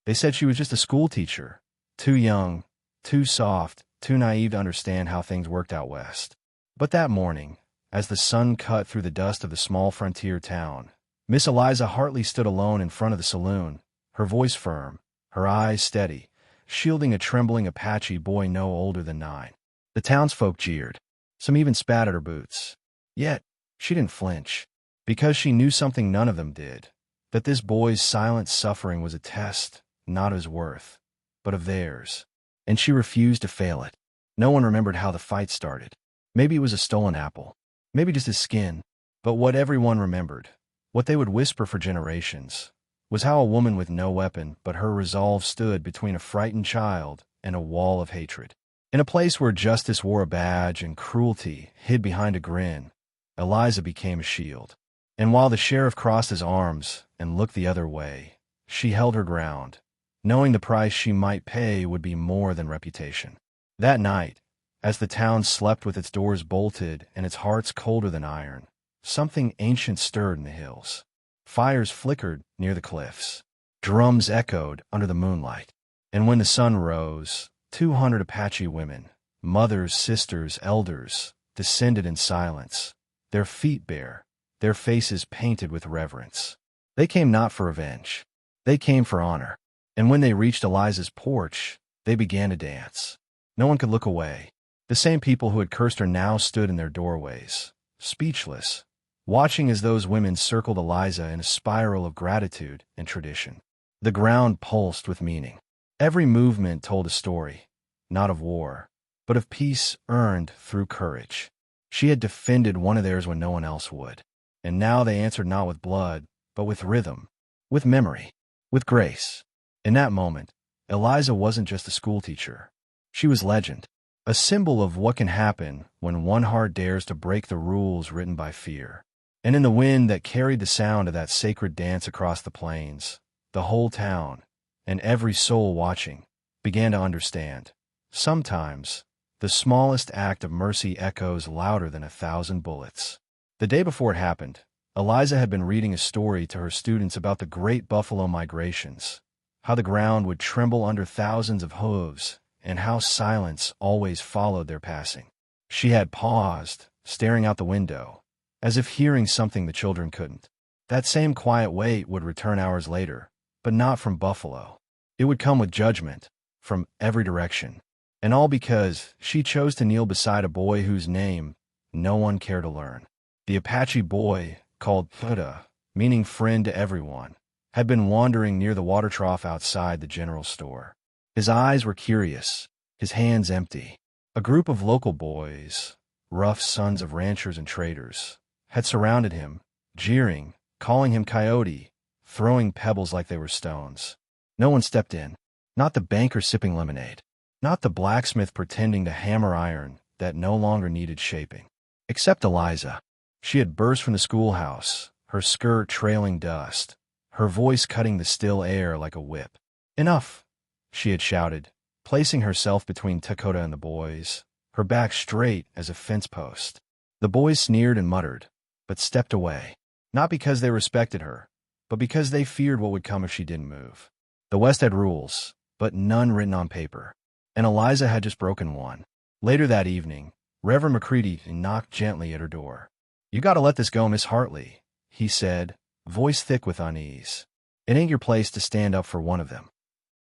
They said she was just a school teacher, too young, too soft, too naive to understand how things worked out west. But that morning, as the sun cut through the dust of the small frontier town, Miss Eliza Hartley stood alone in front of the saloon, her voice firm, her eyes steady, shielding a trembling Apache boy no older than 9. The townsfolk jeered. Some even spat at her boots. Yet, she didn't flinch, because she knew something none of them did, that this boy's silent suffering was a test, not of his worth, but of theirs. And she refused to fail it. No one remembered how the fight started. Maybe it was a stolen apple. Maybe just his skin. But what everyone remembered, what they would whisper for generations, was how a woman with no weapon but her resolve stood between a frightened child and a wall of hatred. In a place where justice wore a badge and cruelty hid behind a grin, Eliza became a shield. And while the sheriff crossed his arms and looked the other way, she held her ground, knowing the price she might pay would be more than reputation. That night, as the town slept with its doors bolted and its hearts colder than iron, something ancient stirred in the hills. Fires flickered near the cliffs. Drums echoed under the moonlight. And when the sun rose, 200 Apache women, mothers, sisters, elders, descended in silence, their feet bare, their faces painted with reverence. They came not for revenge. They came for honor. And when they reached Eliza's porch, they began to dance. No one could look away. The same people who had cursed her now stood in their doorways, speechless, watching as those women circled Eliza in a spiral of gratitude and tradition. The ground pulsed with meaning. Every movement told a story, not of war, but of peace earned through courage. She had defended one of theirs when no one else would. And now they answered not with blood, but with rhythm, with memory, with grace. In that moment, Eliza wasn't just a schoolteacher. She was legend, a symbol of what can happen when one heart dares to break the rules written by fear. And in the wind that carried the sound of that sacred dance across the plains, the whole town, and every soul watching, began to understand. Sometimes, the smallest act of mercy echoes louder than 1,000 bullets. The day before it happened, Eliza had been reading a story to her students about the great buffalo migrations, how the ground would tremble under thousands of hooves, and how silence always followed their passing. She had paused, staring out the window, as if hearing something the children couldn't. That same quiet wait would return hours later, but not from buffalo. It would come with judgment, from every direction. And all because she chose to kneel beside a boy whose name no one cared to learn. The Apache boy, called Puda, meaning friend to everyone, had been wandering near the water trough outside the general store. His eyes were curious, his hands empty. A group of local boys, rough sons of ranchers and traders, had surrounded him, jeering, calling him coyote, throwing pebbles like they were stones. No one stepped in. Not the banker sipping lemonade. Not the blacksmith pretending to hammer iron that no longer needed shaping. Except Eliza. She had burst from the schoolhouse, her skirt trailing dust, her voice cutting the still air like a whip. "Enough!" she had shouted, placing herself between Dakota and the boys, her back straight as a fence post. The boys sneered and muttered, but stepped away, not because they respected her, but because they feared what would come if she didn't move. The West had rules, but none written on paper, and Eliza had just broken one. Later that evening, Reverend McCready knocked gently at her door. "You gotta let this go, Miss Hartley," he said, voice thick with unease. "It ain't your place to stand up for one of them."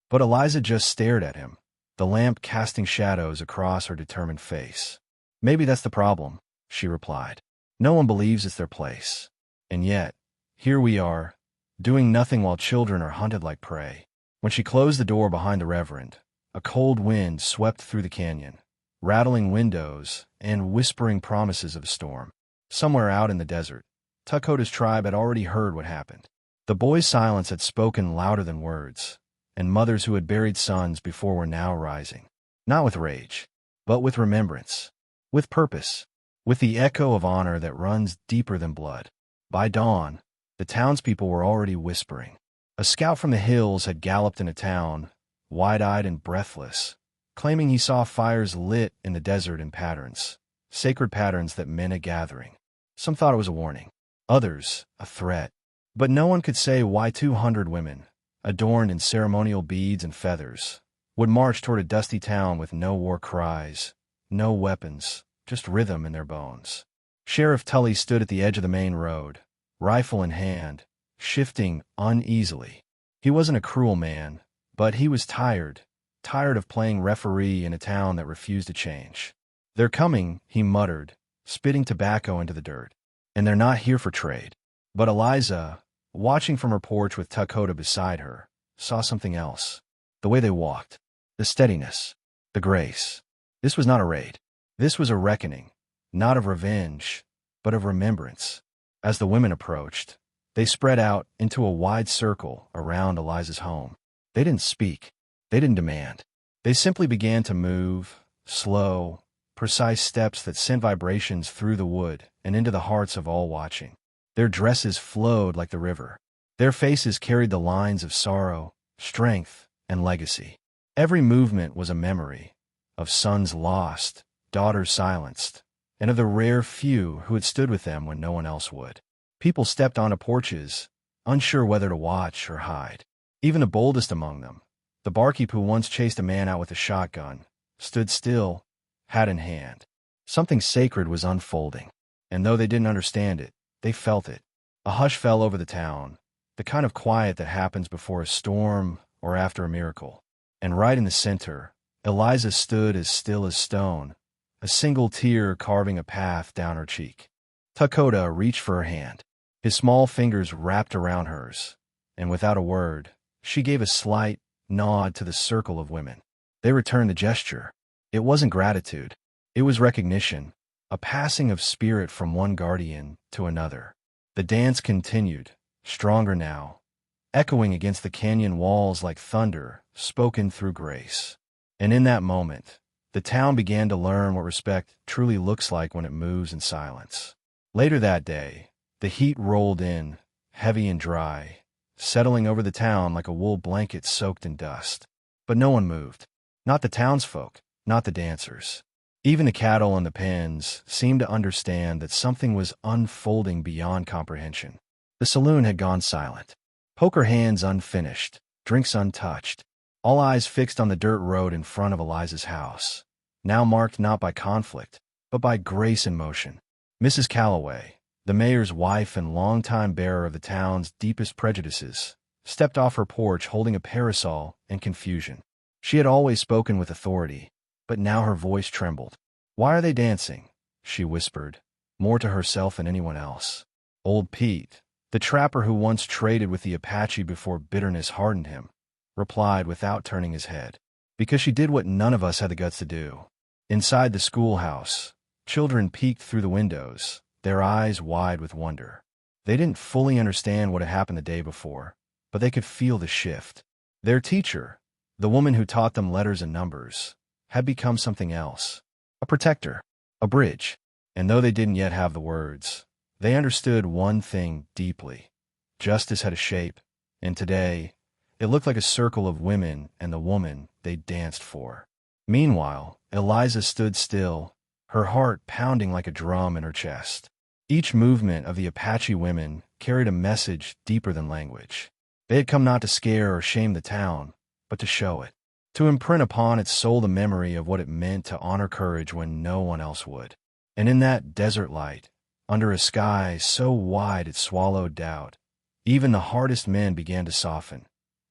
But Eliza just stared at him, the lamp casting shadows across her determined face. "Maybe that's the problem," she replied. "No one believes it's their place. And yet, here we are, doing nothing while children are hunted like prey." When she closed the door behind the Reverend, a cold wind swept through the canyon, rattling windows and whispering promises of a storm. Somewhere out in the desert, Dakota's tribe had already heard what happened. The boys' silence had spoken louder than words, and mothers who had buried sons before were now rising, not with rage, but with remembrance, with purpose, with the echo of honor that runs deeper than blood. By dawn, the townspeople were already whispering. A scout from the hills had galloped into town, wide-eyed and breathless, claiming he saw fires lit in the desert in patterns, sacred patterns that meant a gathering. Some thought it was a warning, others a threat, but no one could say why 200 women, adorned in ceremonial beads and feathers, would march toward a dusty town with no war cries, no weapons, just rhythm in their bones. Sheriff Tully stood at the edge of the main road, rifle in hand, shifting uneasily. He wasn't a cruel man, but he was tired of playing referee in a town that refused to change. "They're coming," he muttered, spitting tobacco into the dirt. "And they're not here for trade." But Eliza, watching from her porch with Dakota beside her, saw something else. The way they walked. The steadiness. The grace. This was not a raid. This was a reckoning, not of revenge, but of remembrance. As the women approached, they spread out into a wide circle around Eliza's home. They didn't speak. They didn't demand. They simply began to move, slow, precise steps that sent vibrations through the wood and into the hearts of all watching. Their dresses flowed like the river. Their faces carried the lines of sorrow, strength, and legacy. Every movement was a memory of sons lost, daughters silenced, and of the rare few who had stood with them when no one else would. People stepped onto porches, unsure whether to watch or hide. Even the boldest among them, the barkeep who once chased a man out with a shotgun, stood still, hat in hand. Something sacred was unfolding, and though they didn't understand it, they felt it. A hush fell over the town, the kind of quiet that happens before a storm or after a miracle. And right in the center, Eliza stood as still as stone, a single tear carving a path down her cheek. Dakota reached for her hand. His small fingers wrapped around hers, and without a word, she gave a slight nod to the circle of women. They returned the gesture. It wasn't gratitude. It was recognition, a passing of spirit from one guardian to another. The dance continued, stronger now, echoing against the canyon walls like thunder spoken through grace. And in that moment, the town began to learn what respect truly looks like when it moves in silence. Later that day, the heat rolled in, heavy and dry, settling over the town like a wool blanket soaked in dust. But no one moved. Not the townsfolk, not the dancers. Even the cattle in the pens seemed to understand that something was unfolding beyond comprehension. The saloon had gone silent. Poker hands unfinished, drinks untouched. All eyes fixed on the dirt road in front of Eliza's house, now marked not by conflict, but by grace in motion. Mrs. Calloway, the mayor's wife and longtime bearer of the town's deepest prejudices, stepped off her porch holding a parasol in confusion. She had always spoken with authority, but now her voice trembled. "Why are they dancing?" she whispered, more to herself than anyone else. Old Pete, the trapper who once traded with the Apache before bitterness hardened him, replied without turning his head. "Because she did what none of us had the guts to do." Inside the schoolhouse, children peeked through the windows, their eyes wide with wonder. They didn't fully understand what had happened the day before, but they could feel the shift. Their teacher, the woman who taught them letters and numbers, had become something else. A protector, a bridge. And though they didn't yet have the words, they understood one thing deeply. Justice had a shape, and today, it looked like a circle of women and the woman they danced for. Meanwhile, Eliza stood still, her heart pounding like a drum in her chest. Each movement of the Apache women carried a message deeper than language. They had come not to scare or shame the town, but to show it, to imprint upon its soul the memory of what it meant to honor courage when no one else would. And in that desert light, under a sky so wide it swallowed doubt, even the hardest men began to soften,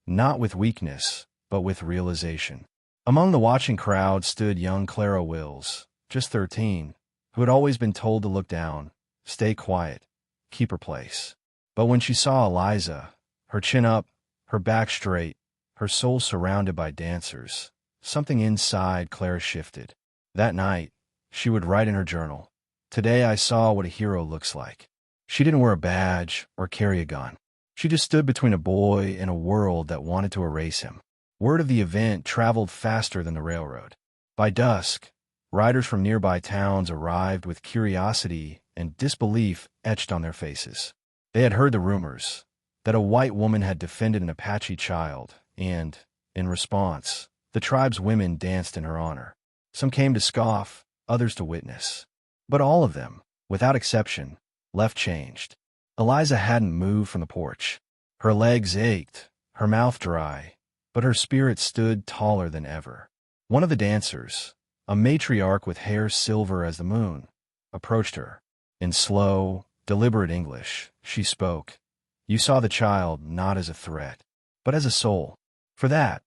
not with weakness, but with realization. Among the watching crowd stood young Clara Wills, just 13, who had always been told to look down, stay quiet, keep her place. But when she saw Eliza, her chin up, her back straight, her soul surrounded by dancers, something inside Clara shifted. That night, she would write in her journal, "Today I saw what a hero looks like." She didn't wear a badge or carry a gun. She just stood between a boy and a world that wanted to erase him. Word of the event traveled faster than the railroad. By dusk, riders from nearby towns arrived with curiosity and disbelief etched on their faces. They had heard the rumors that a white woman had defended an Apache child, and, in response, the tribe's women danced in her honor. Some came to scoff, others to witness. But all of them, without exception, left changed. Eliza hadn't moved from the porch. Her legs ached, her mouth dry, but her spirit stood taller than ever. One of the dancers, a matriarch with hair silver as the moon, approached her. In slow, deliberate English, she spoke. "You saw the child not as a threat, but as a soul. For that,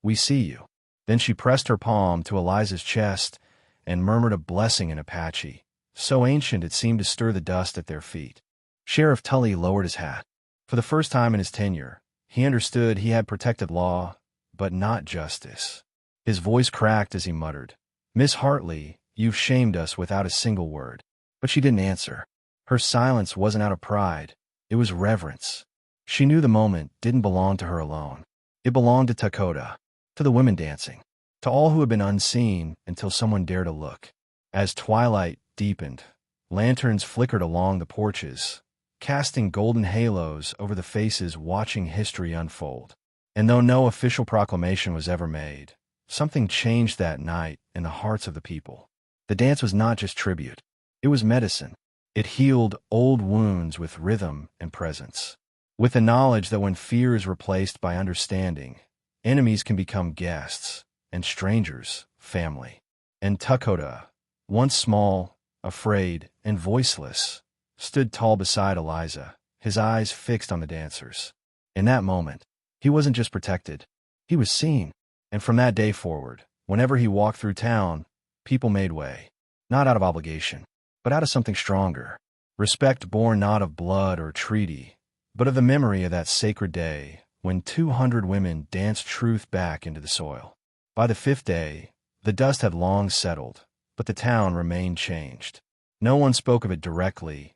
we see you." Then she pressed her palm to Eliza's chest and murmured a blessing in Apache, so ancient it seemed to stir the dust at their feet. Sheriff Tully lowered his hat. For the first time in his tenure, he understood he had protected law, but not justice. His voice cracked as he muttered, "Miss Hartley, you've shamed us," without a single word. But she didn't answer. Her silence wasn't out of pride. It was reverence. She knew the moment didn't belong to her alone. It belonged to Dakota, to the women dancing, to all who had been unseen until someone dared to look. As twilight deepened, lanterns flickered along the porches, casting golden halos over the faces watching history unfold. And though no official proclamation was ever made, something changed that night in the hearts of the people. The dance was not just tribute. It was medicine. It healed old wounds with rhythm and presence. With the knowledge that when fear is replaced by understanding, enemies can become guests, and strangers, family. And Dakota, once small, afraid, and voiceless, stood tall beside Eliza, his eyes fixed on the dancers. In that moment, he wasn't just protected, he was seen. And from that day forward, whenever he walked through town, people made way, not out of obligation, but out of something stronger. Respect born not of blood or treaty, but of the memory of that sacred day when 200 women danced truth back into the soil. By the 5th day, the dust had long settled, but the town remained changed. No one spoke of it directly,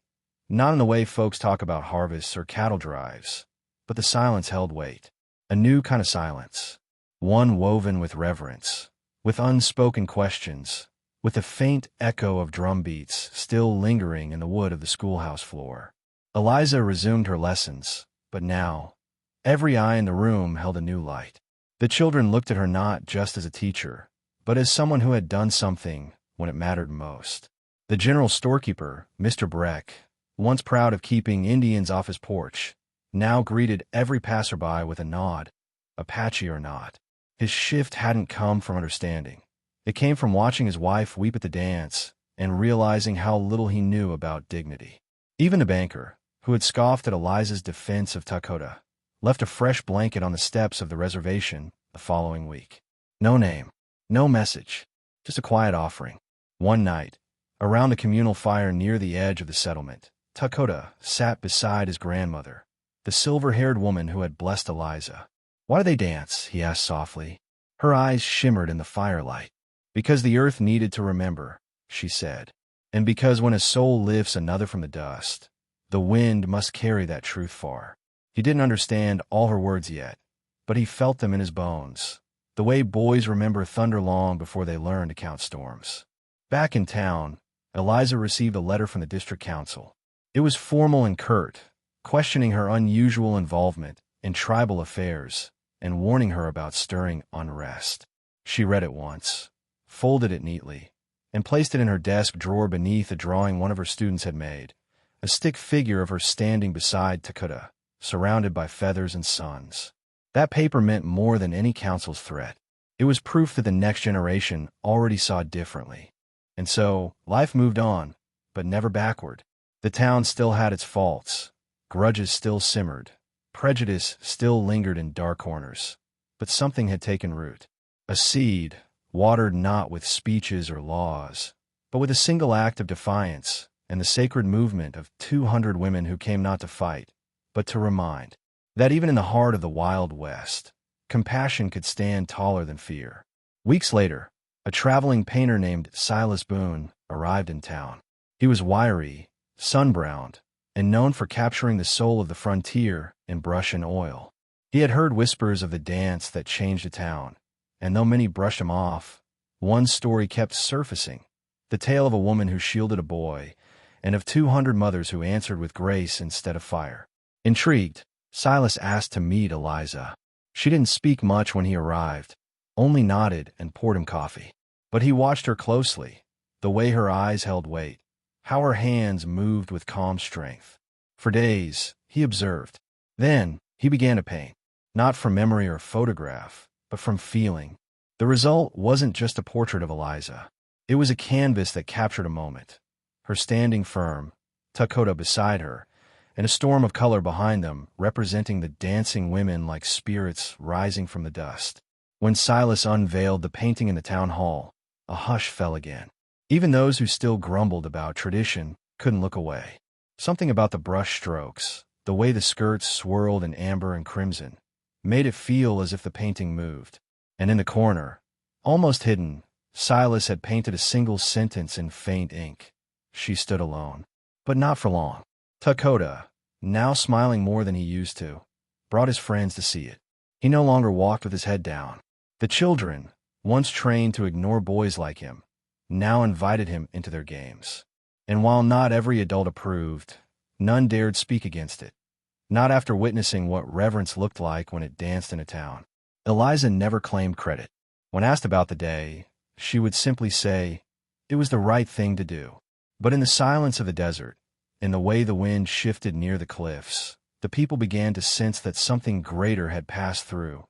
not in the way folks talk about harvests or cattle drives, but the silence held weight. A new kind of silence, one woven with reverence, with unspoken questions, with a faint echo of drum beats still lingering in the wood of the schoolhouse floor. Eliza resumed her lessons, but now, every eye in the room held a new light. The children looked at her not just as a teacher, but as someone who had done something when it mattered most. The general storekeeper, Mr. Breck, once proud of keeping Indians off his porch, now greeted every passerby with a nod, Apache or not. His shift hadn't come from understanding. It came from watching his wife weep at the dance and realizing how little he knew about dignity. Even the banker, who had scoffed at Eliza's defense of Dakota, left a fresh blanket on the steps of the reservation the following week. No name, no message, just a quiet offering. One night, around a communal fire near the edge of the settlement, Dakota sat beside his grandmother, the silver-haired woman who had blessed Eliza. "Why do they dance?" he asked softly. Her eyes shimmered in the firelight. "Because the earth needed to remember," she said. "And because when a soul lifts another from the dust, the wind must carry that truth far." He didn't understand all her words yet, but he felt them in his bones, the way boys remember thunder long before they learn to count storms. Back in town, Eliza received a letter from the district council. It was formal and curt, questioning her unusual involvement in tribal affairs and warning her about stirring unrest. She read it once, folded it neatly, and placed it in her desk drawer beneath a drawing one of her students had made, a stick figure of her standing beside Dakota, surrounded by feathers and suns. That paper meant more than any council's threat. It was proof that the next generation already saw differently. And so, life moved on, but never backward. The town still had its faults, grudges still simmered, prejudice still lingered in dark corners, but something had taken root. A seed, watered not with speeches or laws, but with a single act of defiance and the sacred movement of 200 women who came not to fight, but to remind that even in the heart of the Wild West, compassion could stand taller than fear. Weeks later, a traveling painter named Silas Boone arrived in town. He was wiry, sun-browned, and known for capturing the soul of the frontier in brush and oil. He had heard whispers of the dance that changed a town, and though many brushed him off, one story kept surfacing, the tale of a woman who shielded a boy, and of 200 mothers who answered with grace instead of fire. Intrigued, Silas asked to meet Eliza. She didn't speak much when he arrived, only nodded and poured him coffee. But he watched her closely, the way her eyes held weight, how her hands moved with calm strength. For days, he observed. Then, he began to paint. not from memory or photograph, but from feeling. The result wasn't just a portrait of Eliza. It was a canvas that captured a moment. Her standing firm, Dakota beside her, and a storm of color behind them, representing the dancing women like spirits rising from the dust. When Silas unveiled the painting in the town hall, a hush fell again. Even those who still grumbled about tradition couldn't look away. Something about the brush strokes, the way the skirts swirled in amber and crimson, made it feel as if the painting moved. And in the corner, almost hidden, Silas had painted a single sentence in faint ink. She stood alone. But not for long. Dakota, now smiling more than he used to, brought his friends to see it. He no longer walked with his head down. The children, once trained to ignore boys like him, now invited him into their games. And while not every adult approved, none dared speak against it. Not after witnessing what reverence looked like when it danced in a town. Eliza never claimed credit. When asked about the day, she would simply say, it was the right thing to do. But in the silence of the desert, in the way the wind shifted near the cliffs, the people began to sense that something greater had passed through,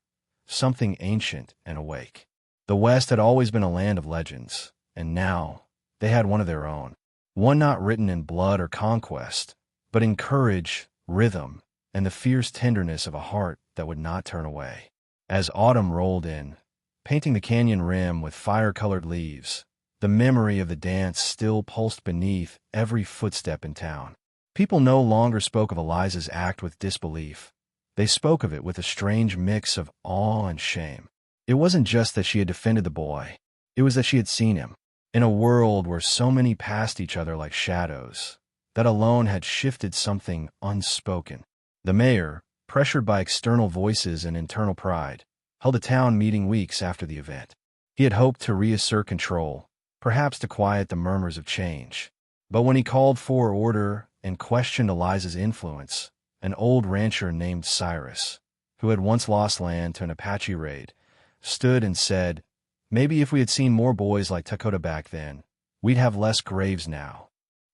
something ancient and awake. The West had always been a land of legends, and now they had one of their own. One not written in blood or conquest, but in courage, rhythm, and the fierce tenderness of a heart that would not turn away. As autumn rolled in, painting the canyon rim with fire-colored leaves, the memory of the dance still pulsed beneath every footstep in town. People no longer spoke of Eliza's act with disbelief. They spoke of it with a strange mix of awe and shame. It wasn't just that she had defended the boy. It was that she had seen him. In a world where so many passed each other like shadows, that alone had shifted something unspoken. The mayor, pressured by external voices and internal pride, held a town meeting weeks after the event. He had hoped to reassert control, perhaps to quiet the murmurs of change. But when he called for order and questioned Eliza's influence, an old rancher named Cyrus, who had once lost land to an Apache raid, stood and said, maybe if we had seen more boys like Dakota back then, we'd have less graves now.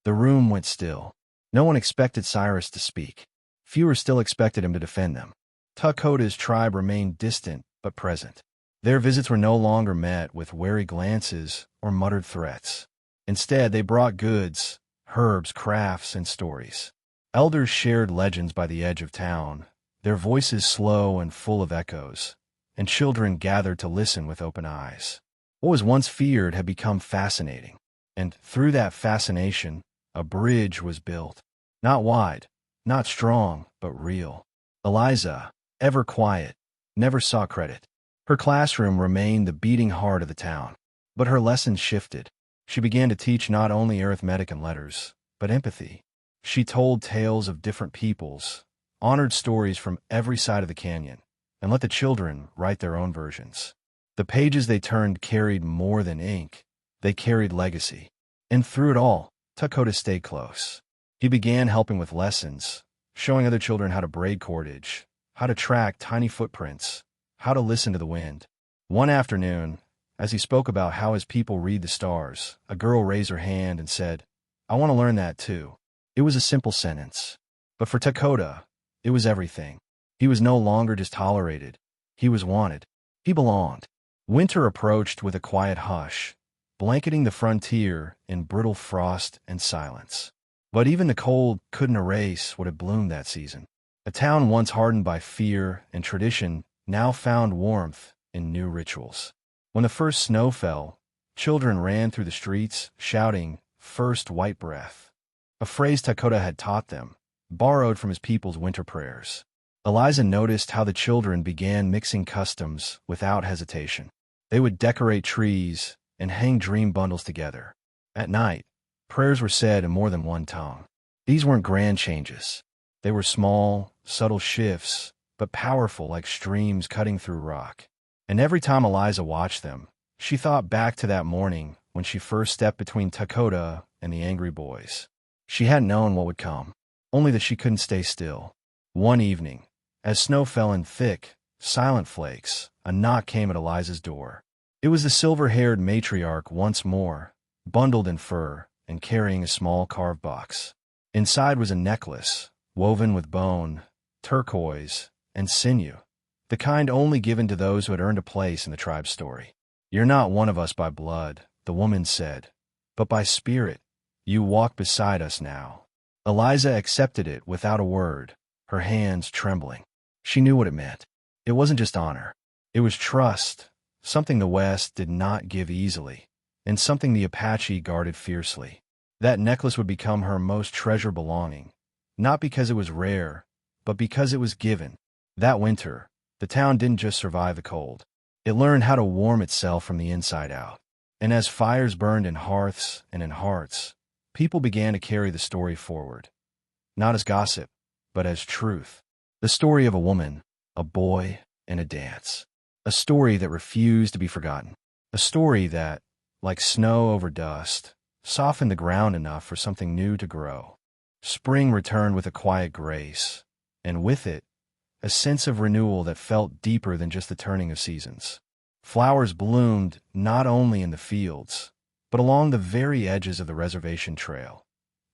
The room went still. No one expected Cyrus to speak. Fewer still expected him to defend them. Dakota's tribe remained distant but present. Their visits were no longer met with wary glances or muttered threats. Instead, they brought goods, herbs, crafts, and stories. Elders shared legends by the edge of town, their voices slow and full of echoes, and children gathered to listen with open eyes. What was once feared had become fascinating, and through that fascination, a bridge was built. Not wide, not strong, but real. Eliza, ever quiet, never saw credit. Her classroom remained the beating heart of the town. But her lessons shifted. She began to teach not only arithmetic and letters, but empathy. She told tales of different peoples, honored stories from every side of the canyon, and let the children write their own versions. The pages they turned carried more than ink. They carried legacy. And through it all, Dakota stayed close. He began helping with lessons, showing other children how to braid cordage, how to track tiny footprints, how to listen to the wind. One afternoon, as he spoke about how his people read the stars, a girl raised her hand and said, I want to learn that too. It was a simple sentence. But for Dakota, it was everything. He was no longer just tolerated. He was wanted. He belonged. Winter approached with a quiet hush, blanketing the frontier in brittle frost and silence. But even the cold couldn't erase what had bloomed that season. A town once hardened by fear and tradition now found warmth in new rituals. When the first snow fell, children ran through the streets, shouting, "First white breath," a phrase Dakota had taught them, borrowed from his people's winter prayers. Eliza noticed how the children began mixing customs without hesitation. They would decorate trees and hang dream bundles together. At night, prayers were said in more than one tongue. These weren't grand changes. They were small, subtle shifts, but powerful like streams cutting through rock. And every time Eliza watched them, she thought back to that morning when she first stepped between Dakota and the angry boys. She hadn't known what would come, only that she couldn't stay still. One evening, as snow fell in thick, silent flakes, a knock came at Eliza's door. It was the silver-haired matriarch once more, bundled in fur and carrying a small carved box. Inside was a necklace, woven with bone, turquoise, and sinew, the kind only given to those who had earned a place in the tribe's story. "You're not one of us by blood," the woman said, "but by spirit. You walk beside us now." Eliza accepted it without a word, her hands trembling. She knew what it meant. It wasn't just honor. It was trust, something the West did not give easily, and something the Apache guarded fiercely. That necklace would become her most treasured belonging, not because it was rare, but because it was given. That winter, the town didn't just survive the cold. It learned how to warm itself from the inside out. And as fires burned in hearths and in hearts, people began to carry the story forward. Not as gossip, but as truth. The story of a woman, a boy, and a dance. A story that refused to be forgotten. A story that, like snow over dust, softened the ground enough for something new to grow. Spring returned with a quiet grace, and with it, a sense of renewal that felt deeper than just the turning of seasons. Flowers bloomed not only in the fields, but along the very edges of the reservation trail,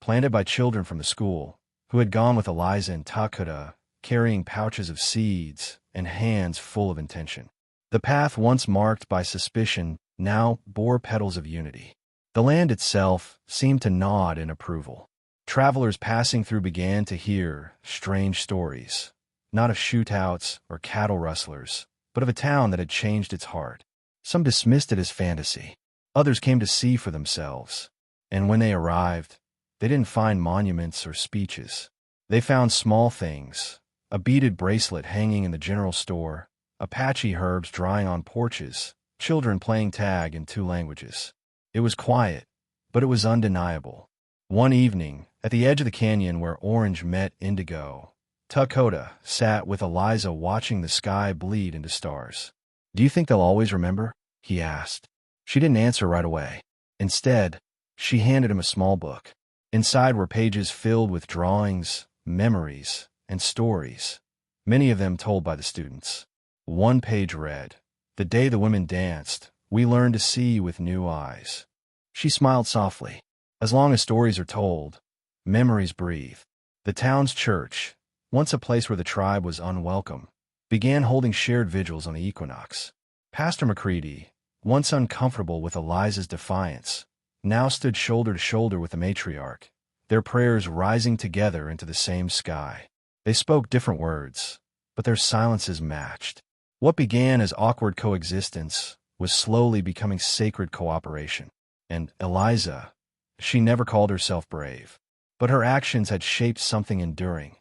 planted by children from the school, who had gone with Eliza and Takuta, carrying pouches of seeds and hands full of intention. The path once marked by suspicion now bore petals of unity. The land itself seemed to nod in approval. Travelers passing through began to hear strange stories, not of shootouts or cattle rustlers, but of a town that had changed its heart. Some dismissed it as fantasy. Others came to see for themselves. And when they arrived, they didn't find monuments or speeches. They found small things, a beaded bracelet hanging in the general store, Apache herbs drying on porches, children playing tag in 2 languages. It was quiet, but it was undeniable. One evening, at the edge of the canyon where orange met indigo, Takuta sat with Eliza watching the sky bleed into stars. "Do you think they'll always remember?" he asked. She didn't answer right away. Instead, she handed him a small book. Inside were pages filled with drawings, memories, and stories, many of them told by the students. One page read, "The day the women danced, we learned to see with new eyes." She smiled softly. As long as stories are told, memories breathe. The town's church, once a place where the tribe was unwelcome, began holding shared vigils on the equinox. Pastor McCready, once uncomfortable with Eliza's defiance, now stood shoulder to shoulder with the matriarch, their prayers rising together into the same sky. They spoke different words, but their silences matched. What began as awkward coexistence was slowly becoming sacred cooperation. And Eliza, she never called herself brave, but her actions had shaped something enduring.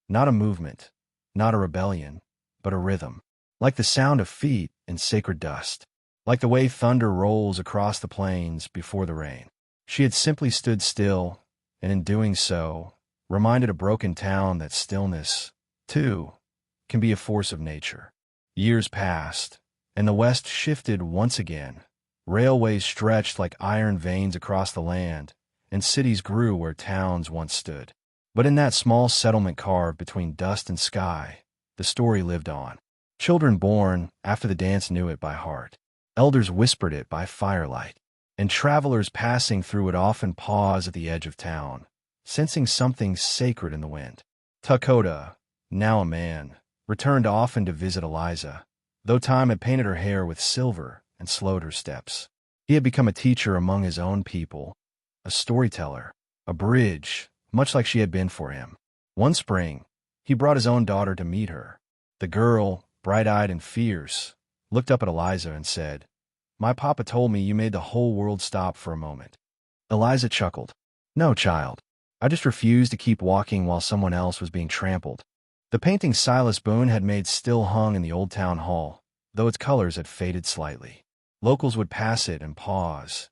Not a movement, not a rebellion, but a rhythm. Like the sound of feet in sacred dust. Like the way thunder rolls across the plains before the rain. She had simply stood still, and in doing so, reminded a broken town that stillness, too, can be a force of nature. Years passed, and the West shifted once again. Railways stretched like iron veins across the land, and cities grew where towns once stood. But in that small settlement carved between dust and sky, the story lived on. Children born after the dance knew it by heart. Elders whispered it by firelight, and travelers passing through it often paused at the edge of town, sensing something sacred in the wind. Takuta, now a man, returned often to visit Eliza, though time had painted her hair with silver and slowed her steps. He had become a teacher among his own people, a storyteller, a bridge, much like she had been for him. One spring, he brought his own daughter to meet her. The girl, bright-eyed and fierce, looked up at Eliza and said, "My papa told me you made the whole world stop for a moment." Eliza chuckled. "No, child. I just refused to keep walking while someone else was being trampled." The painting Silas Boone had made still hung in the old town hall, though its colors had faded slightly. Locals would pass it and pause,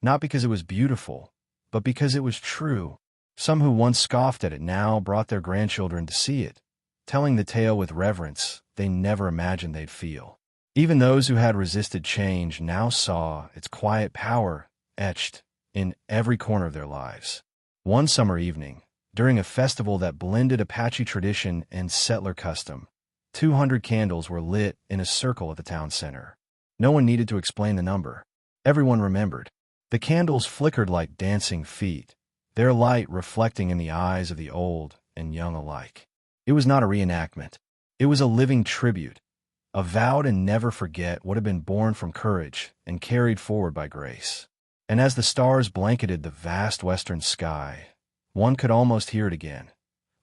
not because it was beautiful, but because it was true. Some who once scoffed at it now brought their grandchildren to see it, telling the tale with reverence they never imagined they'd feel. Even those who had resisted change now saw its quiet power etched in every corner of their lives. One summer evening, during a festival that blended Apache tradition and settler custom, 200 candles were lit in a circle at the town center. No one needed to explain the number. Everyone remembered. The candles flickered like dancing feet, their light reflecting in the eyes of the old and young alike. It was not a reenactment. It was a living tribute, a vow to never forget what had been born from courage and carried forward by grace. And as the stars blanketed the vast western sky, one could almost hear it again,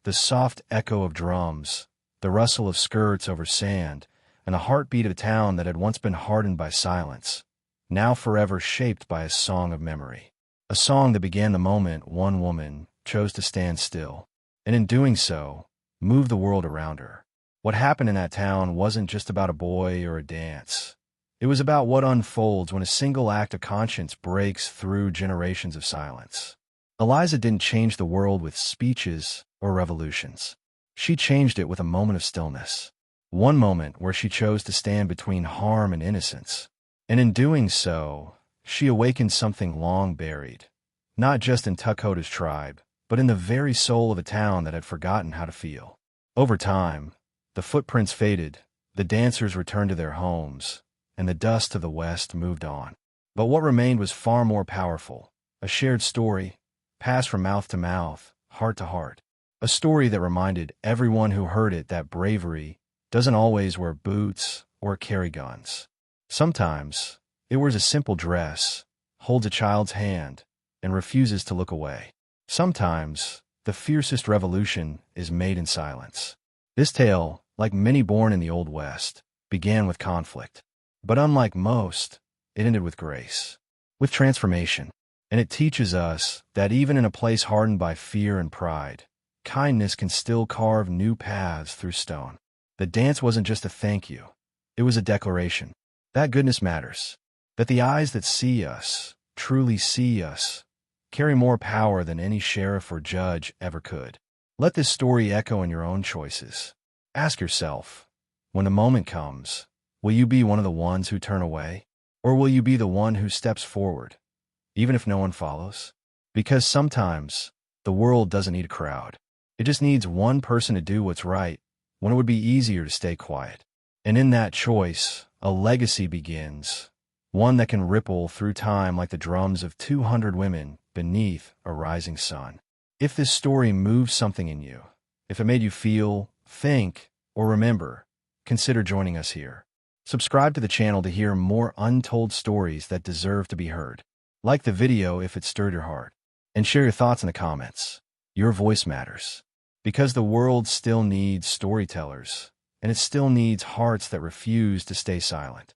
the soft echo of drums, the rustle of skirts over sand, and the heartbeat of a town that had once been hardened by silence, now forever shaped by a song of memory. A song that began the moment one woman chose to stand still, and in doing so, move the world around her. What happened in that town wasn't just about a boy or a dance. It was about what unfolds when a single act of conscience breaks through generations of silence. Eliza didn't change the world with speeches or revolutions. She changed it with a moment of stillness. One moment where she chose to stand between harm and innocence. And in doing so, she awakened something long buried, not just in Tuckota's tribe, but in the very soul of a town that had forgotten how to feel. Over time, the footprints faded, the dancers returned to their homes, and the dust of the West moved on. But what remained was far more powerful, a shared story, passed from mouth to mouth, heart to heart. A story that reminded everyone who heard it that bravery doesn't always wear boots or carry guns. Sometimes, it wears a simple dress, holds a child's hand, and refuses to look away. Sometimes, the fiercest revolution is made in silence. This tale, like many born in the Old West, began with conflict. But unlike most, it ended with grace, with transformation. And it teaches us that even in a place hardened by fear and pride, kindness can still carve new paths through stone. The dance wasn't just a thank you. It was a declaration that goodness matters, that the eyes that see us, truly see us, carry more power than any sheriff or judge ever could. Let this story echo in your own choices. Ask yourself, when the moment comes, will you be one of the ones who turn away? Or will you be the one who steps forward, even if no one follows? Because sometimes, the world doesn't need a crowd. It just needs one person to do what's right when it would be easier to stay quiet. And in that choice, a legacy begins, one that can ripple through time like the drums of 200 women beneath a rising sun. If this story moves something in you, if it made you feel, think, or remember, consider joining us here. Subscribe to the channel to hear more untold stories that deserve to be heard. Like the video if it stirred your heart, and share your thoughts in the comments. Your voice matters. Because the world still needs storytellers, and it still needs hearts that refuse to stay silent.